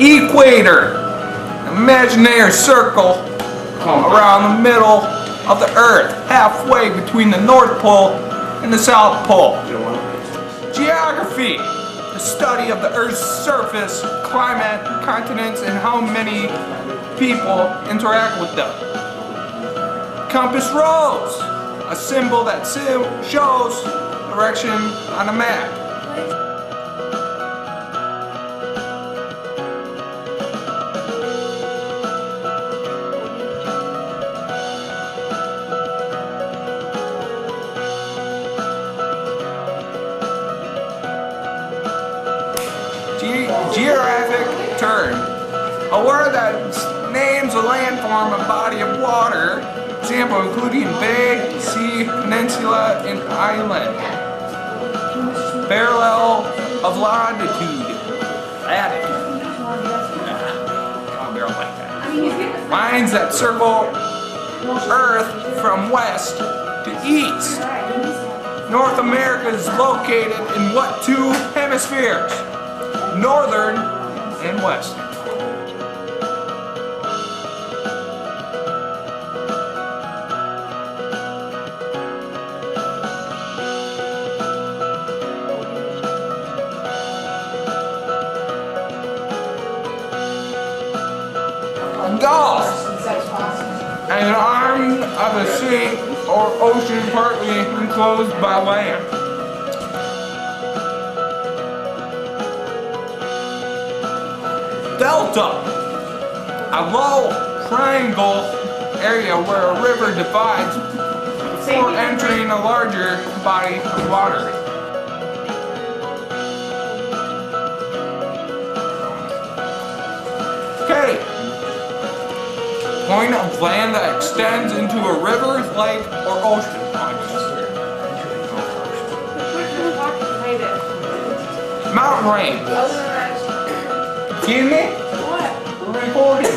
Equator. Imaginary circle around the middle of the Earth, halfway between the North Pole and the South Pole. Geography. The study of the Earth's surface, climate, continents, and how many people interact with them. Compass rose. A symbol that shows direction on a map. Geographic term. A word that names a landform, a body of water. Example including bay, sea, peninsula, and island. Parallel of longitude. Latitude. I'll go like that. Lines that circle Earth from west to east. North America is located in what two hemispheres? Northern and western. Gulf, an arm of a sea or ocean partly enclosed by land. Delta, a low triangle area where a river divides before entering a larger body of water. Okay. Point of land that extends into a river, lake, or ocean. Mountain range. Excuse me? What? We're recording.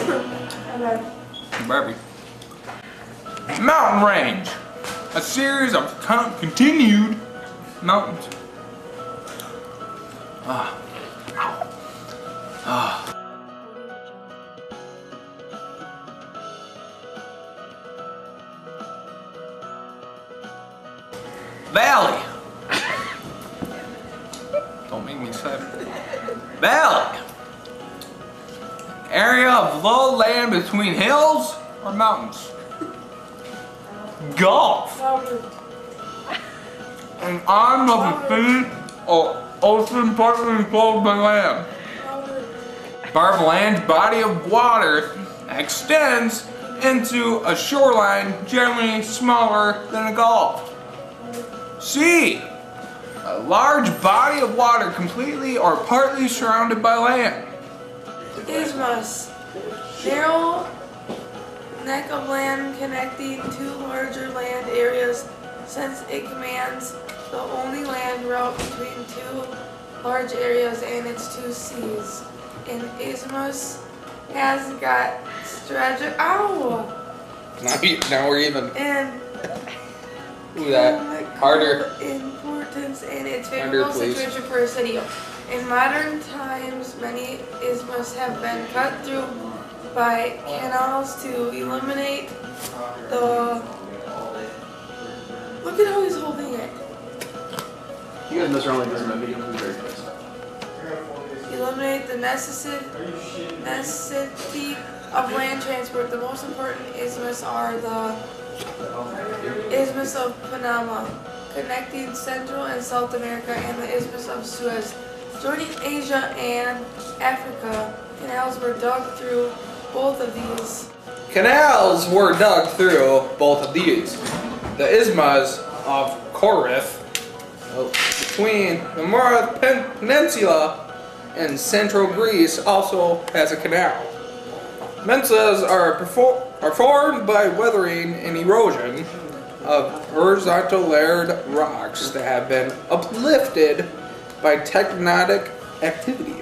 Barbie. Mountain range. A series of continued mountains. Valley. Don't make me say it. Valley. Area of low land between hills or mountains. Gulf. An arm of a sea or ocean partly enclosed by land. Farmland body of water extends into a shoreline generally smaller than a gulf. Sea. A large body of water completely or partly surrounded by land. Isthmus. Narrow neck of land connecting two larger land areas since it commands the only land route between two large areas and its two seas. An isthmus has got strategic. Ow! Now we're even. And Ooh, that harder. Importance and its favorable situation for a city. In modern times, many isthmus have been cut through by canals to eliminate the. Look at how he's holding it. You guys mess around like this in my video. I'm very pissed. Eliminate the necessity of land transport. The most important isthmus are the Isthmus of Panama, connecting Central and South America, and the Isthmus of Suez. Joining Asia and Africa, canals were dug through both of these. Canals were dug through both of these. The Isthmus of Corinth, between the North Peninsula and central Greece, also has a canal. Peninsulas are formed by weathering and erosion of horizontal layered rocks that have been uplifted by tectonic activity.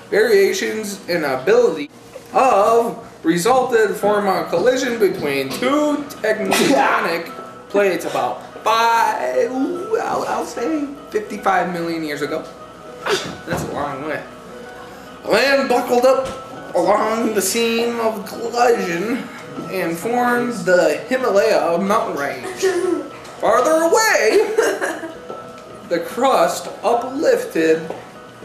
Variations in ability of resulted from a collision between two tectonic plates about I'll say 55 million years ago. That's a long way. Land buckled up along the seam of collision and formed the Himalaya mountain range. Farther away, the crust uplifted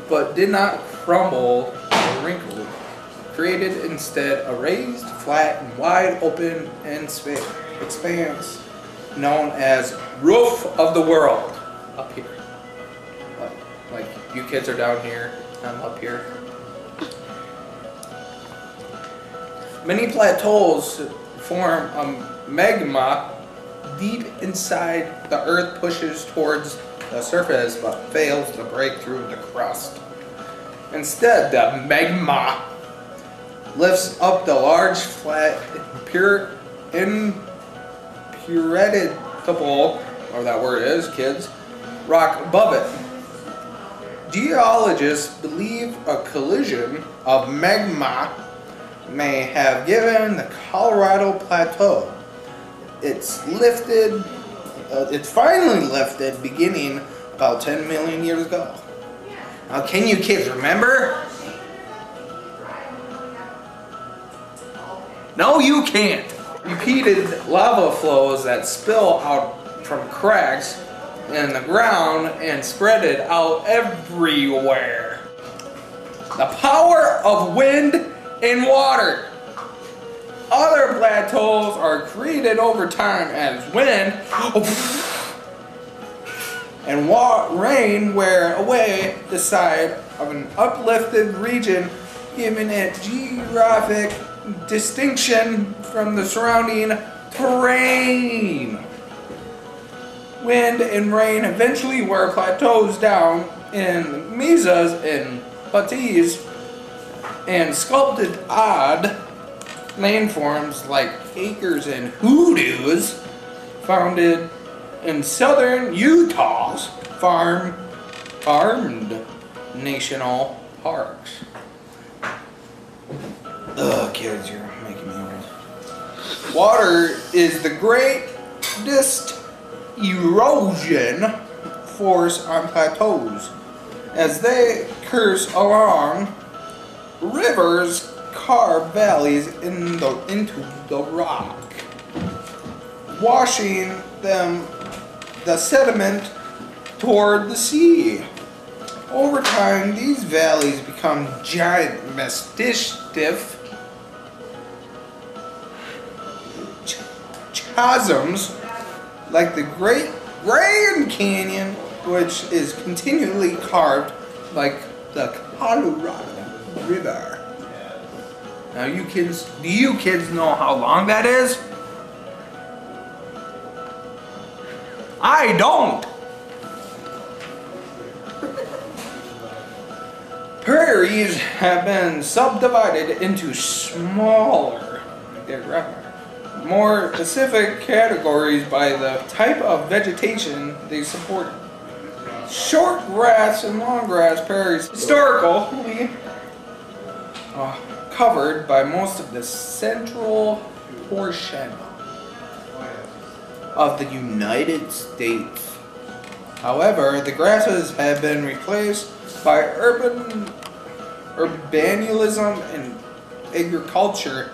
but did not crumble or wrinkle, created instead a raised, flat, and wide open expanse known as roof of the world up here. Like you kids are down here, I'm up here. Many plateaus form a magma deep inside the earth, pushes towards the surface but fails to break through the crust. Instead, the magma lifts up the large, flat, impenetrable, or that word is, kids, rock above it. Geologists believe a collision of magma may have given the Colorado Plateau it's finally lifted beginning about 10 million years ago. Now, can you kids remember? No, you can't. Repeated lava flows that spill out from cracks in the ground and spread it out everywhere. The power of wind and water. Other plateaus are created over time as wind and rain wear away the side of an uplifted region, giving it geographic distinction from the surrounding terrain. Wind and rain eventually wear plateaus down in mesas and plateaus and sculpted odd landforms like acres and hoodoos founded in southern Utah's farmed national parks. Ugh, kids, you're making me old. Water is the greatest erosion force on plateaus. As they course along, rivers carve valleys into the rock, washing the sediment toward the sea. Over time, these valleys become giant mastiff chasms like the Great Grand Canyon, which is continually carved like the Colorado River. Now do you kids know how long that is? I don't! Prairies have been subdivided into smaller, more specific categories by the type of vegetation they support. Short grass and long grass prairies historically covered by most of the central portion of the United States. However, the grasses have been replaced by urbanism and agriculture,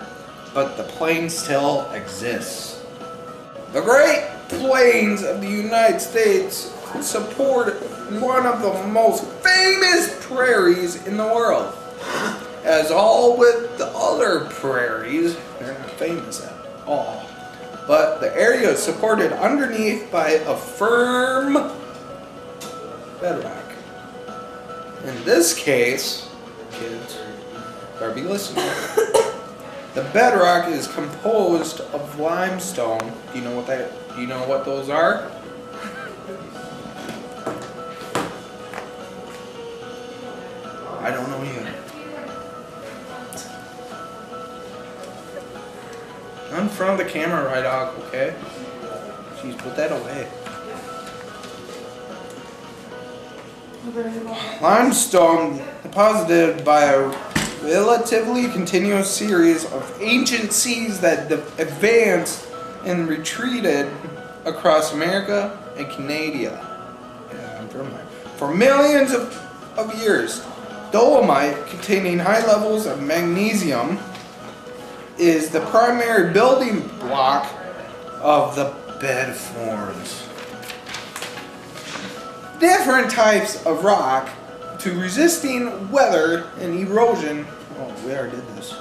but the plains still exists. The Great Plains of the United States support one of the most famous prairies in the world. As all with the other prairies, they're not famous at all. But the area is supported underneath by a firm bedrock. In this case, kids, better be listening. The bedrock is composed of limestone. Do you know what those are? I don't know either. Not in front of the camera, right, dog, okay? Jeez, put that away. Limestone deposited by a relatively continuous series of ancient seas that advanced and retreated across America and Canada. Yeah, I'm from there. For millions of years. Dolomite, containing high levels of magnesium, is the primary building block of the bed forms. Different types of rock to resisting weather and erosion. Oh, we already did this.